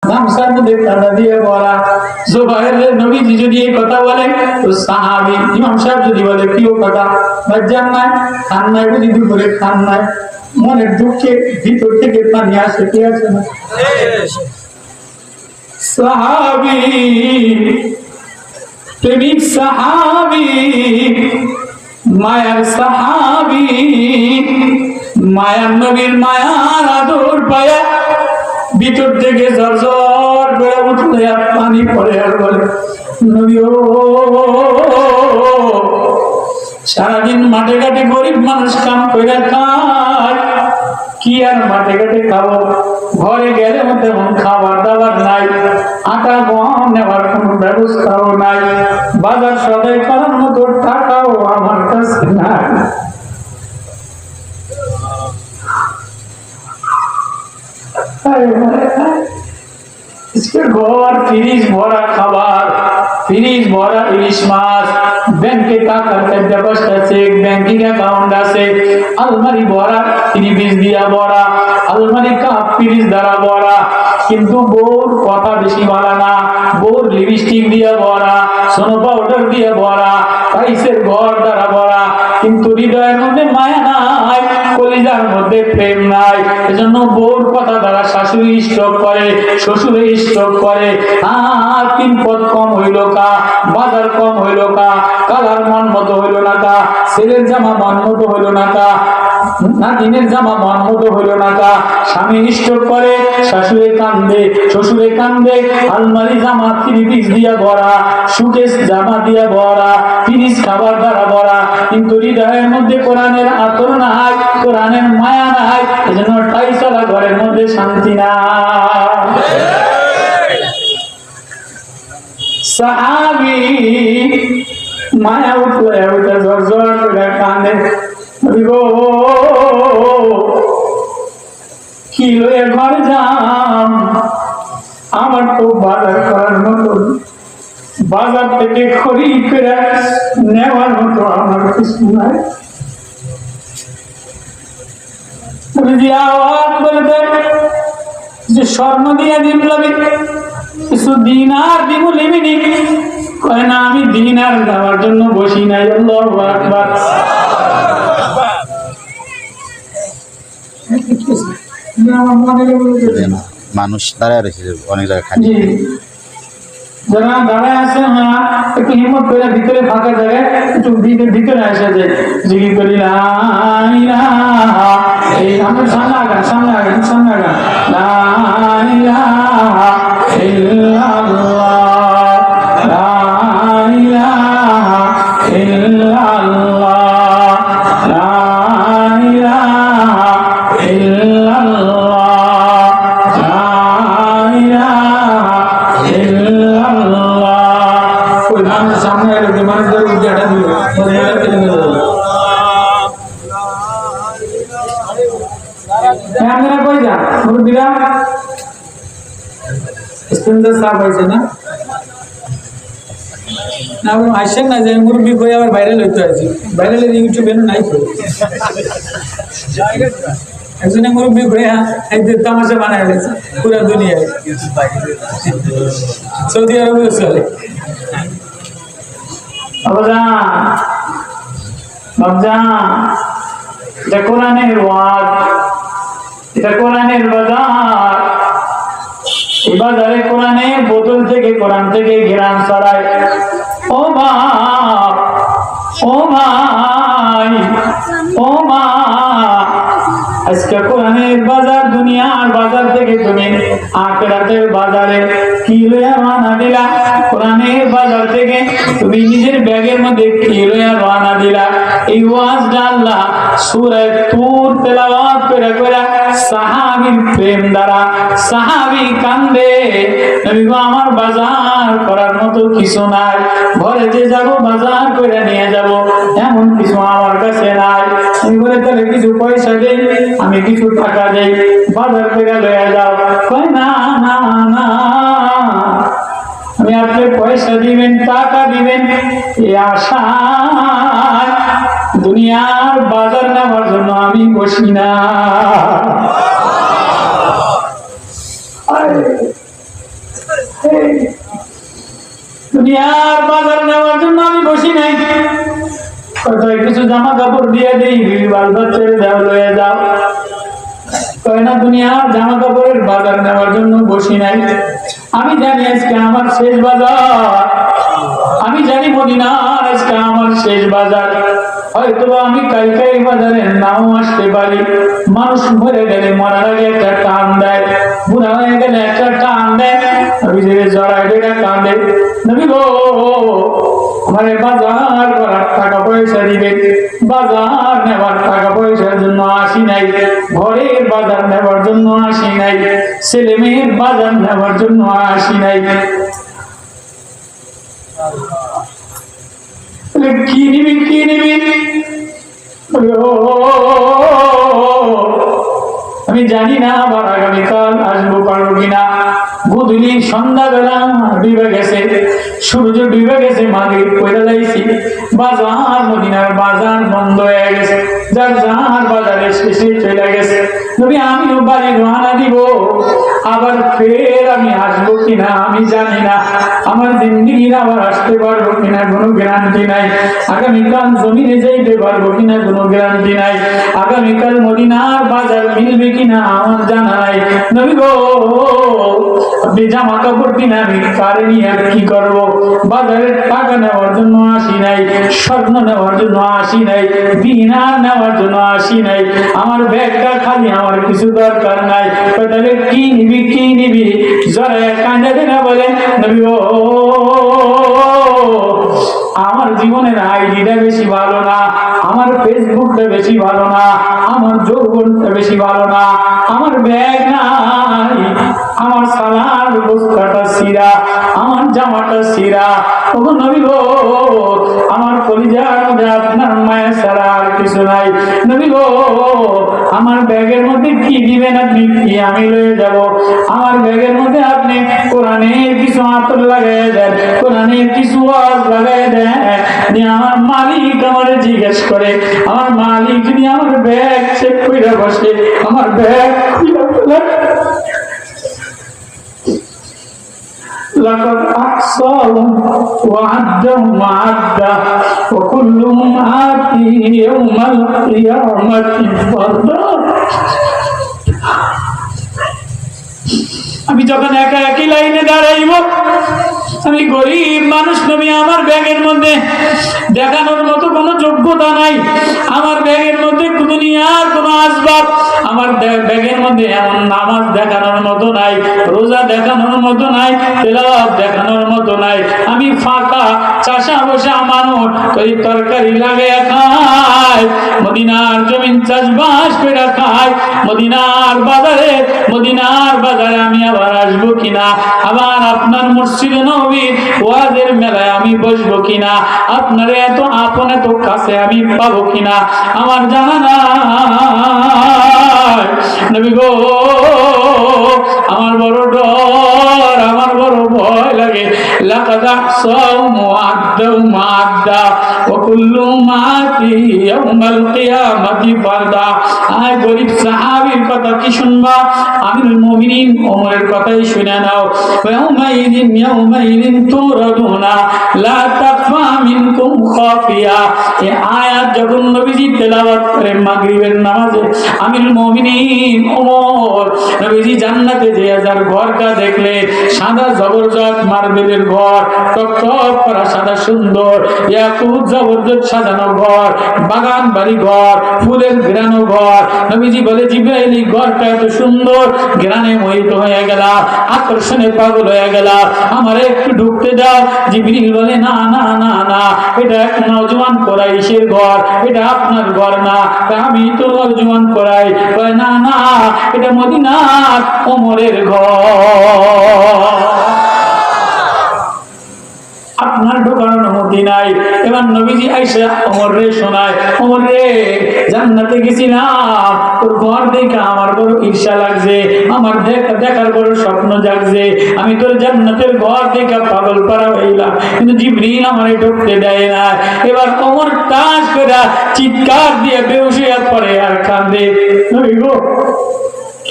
গামছার মধ্যে কাদা দিয়ে ভরা। জুবাইরের নবীজি যদি এই কথা বলে তো সাহাবী ইমাম সাহেব যদি বলে প্রিয় কথা বাজার নাই খান নাই বুঝি দুপুরে খান নাই মনের দুঃখে ভিতর থেকে পানি আসে কি আছে না সাহাবী প্রেমিক সাহাবী মায়ার সাহাবী মায়ার নবীর মায়ার আদর পায়া ভিতর থেকে ঝরঝর করে উঠলে আর পানি পড়ে আর বলে নবী ও সারাদিন মাঠে ঘাটে গরিব মানুষ কাম করে খায় কি আর মাঠে ঘাটে খাবো ঘরে গেলে তেমন খাবার দাবার নাই আটা গম নেওয়ার কোনো ব্যবস্থাও নাই বাজার সদাই করার মতো টাকাও আমার কাছে নাই ঘর ফ্রিজ ভরা খাবার ফ্রিজ ভরা ইলিশ মাছ ব্যাংকে টাকার ব্যবস্থা আছে ব্যাংকিং অ্যাকাউন্ট আছে আলমারি ভরা ফ্রিজ দিয়া ভরা আলমারি কাপ ফ্রিজ দ্বারা ভরা কিন্তু বউর কথা বেশি বলা না বউর লিপস্টিক দিয়ে ভরা সোনো পাউডার দিয়ে ভরা টাইসের ঘর দ্বারা ভরা কিন্তু হৃদয়ের মধ্যে মায়া নাই কলিজার মধ্যে প্রেম নাই এজন্য বউর কথা দ্বারা শাশুড়ি স্ট্রোক করে শ্বশুরে স্ট্রোক করে আর তিন পদ কম হইল কা বাজার কম হইল কা কালার মন মতো হইল না কা ছেলের জামা মন মতো হইল না কা না দিনের জামা মন মতো হইল না কা স্বামী স্ট্রোক করে শাশুড়ে কান্দে শ্বশুরে কান্দে আলমারি জামা ফ্রিজ দিয়া ভরা সুকেশ জামা দিয়া ভরা ফ্রিজ খাবার দ্বারা ভরা কিন্তু হৃদয়ের মধ্যে কোরআনের আতর নাই কোরআনের মায়া নাই এজন্য টাইসালা ঘরের মধ্যে শান্তি নাই সাহাবী মায়া উঠলে উঠে জোর জোর করে কান্দে কি লয়ে ঘর যাম আমার তো বাজার করার মতো বাজার থেকে খরিদ করে নেওয়ার মতো আমার কিছু নাই আওয়াজ বলবে যে স্বর্ণ দিয়ে দিন লাগবে কিছু দিন আর দিব লিমিনি কয় না আমি দিন আর দেওয়ার জন্য বসি নাই আল্লাহু আকবার মানুষ দাঁড়ায় রয়েছে অনেক জায়গায় খালি যারা দাঁড়ায় আছে একটু হিম্মত করে ভিতরে ফাঁকা জায়গায় একটু ভিতরে আসা যায় জিগি করি এই আমার সামনে আগান সামনে আগান সামনে আগান লা ইলাহা ইল্লাল্লাহ লা ইলাহা ইল্লাল্লাহ লা ইলাহা ইল্লাল্লাহ লা ইলাহা ইল্লাল্লাহ ওই নাম সামনে আগে মানুষদের উঠে আটা দিল মানে এর থেকে নিয়ে যাবে ক্যামেরা কই যা মুরব্বিরা স্টুডেন্টদের সাহেব আছে না না আমি আইসেন না যে মুরব্বি কই আবার ভাইরাল হইতে আছে ভাইরালের ইউটিউবে নাই তো একজনে মুরব্বি কই একদিন তামাশা বানায় গেছে পুরো দুনিয়ায় সৌদি আরবে চলে বাবজান এটা কোরআনের ওয়াজ এটা কোরআনের বাজার এই বাজারে কোরআনের বোতল থেকে কোরআন থেকে ঘেরান ছড়ায় ও বাপ ও ভাই ও মা আজকে কোরআনের বাজার দুনিয়ার বাজার থেকে তুমি আখিরাতের বাজারে কি লইয়া রওনা দিলা কোরআনের বাজার থেকে তুমি নিজের ব্যাগের মধ্যে কি লইয়া রওনা দিলা এই ওয়াজটা আল্লাহ সূরা তুর তেলাওয়াত করে করে সাহাবীর প্রেম দ্বারা সাহাবী কান্দে নবী গো আমার বাজার করার মতো কিছু নাই ঘরে যে যাব বাজার করে নিয়ে যাব এমন কিছু আমার কাছে নাই আমি বলে তাহলে কিছু পয়সা দেই আমি কিছু টাকা দেই বাজার করে লয়ে যাও কয় না না না আমি আপনি পয়সা দিবেন টাকা দিবেন এই আশায় দুনিয়ার বাজার নেওয়ার জন্য আমি বসি না দুনিয়ার বাজার নেওয়ার জন্য আমি বসি নাই, কোথায় কিছু জামা কাপড় দিয়ে দিই, বাল বাচ্চার দাও লয়ে যাও। কয় না দুনিয়ার জামা কাপড়ের বাজার নেওয়ার জন্য বসি নাই, আমি জানি আজকে আমার শেষ বাজার, আমি জানি মদিনা আজকে আমার শেষ বাজার। হয়তো আমি কালকে এই বাজারে নাও আসতে পারি। মানুষ মরে গেলে মরার আগে একটা টান দেয়, বুড়া হয়ে গেলে একটা টান দেয়, নবী যে জড়ায় এটা কাঁদে, নবী গো আমার বাজার করার টাকা পয়সা দিবে, বাজার নেওয়ার টাকা পয়সার জন্য আসি নাই, ঘরের বাজার নেওয়ার জন্য আসি নাই, ছেলে মেয়ের বাজার নেওয়ার জন্য আসি নাই। কি নিবি কি নিবি? আমি জানি না আবার আগামীকাল আসবো পারবো কিনা। গুদুলি সন্ধ্যাবেলা ডুবে গেছে, সূর্য ডুবে গেছে, মাগরিব পড়ে যাইছি, বাজার মদিনার বাজার বন্ধ হয়ে গেছে, যার যার বাজারে শেষে চলে গেছে। নবী আমিও বাড়ি রওনা দিব, আবার ফের আমি আসবো কিনা আমি জানি না, আমার জিন্দেগির আবার আসতে পারবো কিনা কোনো গ্যারান্টি নাই, আগামীকাল জমিনে যাইতে পারবো কিনা কোনো গ্যারান্টি নাই, আগামীকাল মদিনার বাজার মিলবে কিনা আমার জানা নাই। নবী গো আপনি জামা কাপড় কিনা আমি কারে নিয়ে কি করবো? বাজারের টাকা নেওয়ার জন্য আসি নাই, স্বর্ণ নেওয়ার জন্য আসি নাই, দিনার নেওয়ার জন্য আসি নাই, আমার ব্যাগটা খালি, আমার কিছু দরকার নাই। তাহলে কি নিবি কি নিবি? জড়ায় কাঁদে না বলে নবী ও আমার জীবনের আইডিটা বেশি ভালো না, আমার ফেসবুকটা বেশি ভালো না, আমার যৌবনটা বেশি ভালো না, আমার ব্যাগ নাই, আমার সালার বস্তাটা সিরা, আমার জামাটা সিরা। ও নবী গো আমার কলিজার মধ্যে আপনার মায়ের ছাড়া আর কিছু নাই। নবী গো আমার ব্যাগের মধ্যে কি দিবেন আপনি? কি আমি লয়ে যাব? আমার ব্যাগের মধ্যে আপনি কোরআনের কিছু আতর লাগাই দেন, কোরআনের কিছু ওয়াজ লাগাই দেন। আমার মালিক আমার জিজ্ঞেস করে, আমার মালিক যদি আমার ব্যাগ চেক করে বসে, আমার ব্যাগ খুলে ফেলে لقد أحصاهم وعدهم عدا وكلهم آتي يوم القيامة فردا। আমি যখন একা একই লাইনে দাঁড়াইব, আমি গরিব মানুষ, নবী আমার ব্যাগের মধ্যে দেখানোর মতো কোনো যোগ্যতা নাই, আমার ব্যাগের মধ্যে দুনিয়ার কোনো আসবাব, আমার ব্যাগের মধ্যে এমন নামাজ দেখানোর মতো নাই, রোজা দেখানোর মতো নাই, তেলাওয়াত দেখানোর মতো নাই। আমি ফাঁকা চাষা বসা মানুষ, ওই তরকারি লাগে খায়, মদিনার জমিন চাষবাস করে খায়, মদিনার বাজারে আমি আবার আসবো কিনা, আবার আপনার মসজিদে নববীর ওয়াজের মেলায় আমি বসবো কিনা, আপনার এত আপন এত কাছে আমি পাবো কিনা আমার জানা নাই। নবী গো আমার বড় ডর, আমার বড় ভয় লাগে। লাকাদ আহসাহুম ওয়া'আদ্দাহুম আ'দ্দা ওয়া কুল্লুহুম আতি ইয়াউমাল কিয়ামাতি ফারদা। আয় গরীব সাহাবীর কথা কি শুনবা? আমিরুল মুমিনিন ওমরের কথাই শুনে নাও। ইয়াউমাইযিন তুরাদুনা লা তাখফা মিনকুম খাফিয়া। এই আয়াত যখন নবীজি তেলাওয়াত করে মাগরিবের নামাজে, আমিরুল মুমিনিন ওমর নবীজি জান্নাতে যে যার ঘরটা দেখলে, সাদা জবরদস্ত মার্বেলের ঘর, টকটক করা সাদা সুন্দর, ইয়াকুত জবরদস্ত সাজানো ঘর, বাগান বাড়ি ঘর, ফুলের ঘেরানো ঘর। নবীজি বলে জিবরাইল এই ঘরটা এত সুন্দর, ঘেরানে মোহিত হয়ে গেলাম, আকর্ষণে পাগল হয়ে গেলাম, আমারে একটু ঢুকতে দাও। জিবরিল বলে না না না না, এটা এক নওজোয়ান কোরাইশের ঘর, এটা আপনার ঘর না, আমি তো নওজোয়ান কোরাই। না না, এটা মদিনার ওমরের ঘর, আপনার ঢোকার অনুমতি নাই। এবার নবীজি আইসা ওমর রে শোনায়, ওমর রে জান্নাতে গেছিলাম, তোর ঘর দেখে আমার বড় ঈর্ষা লাগছে, আমার দেখার বড় স্বপ্ন জাগছে, আমি তোর জান্নাতের ঘর দেখে পাগল পারা হইলাম, কিন্তু জিবরিল আমারে ঢুকতে দেয় না। এবার ওমর টাস করে চিৎকার দিয়ে বেহুশ হয়ে পড়ে আর কাঁদে। নবী গো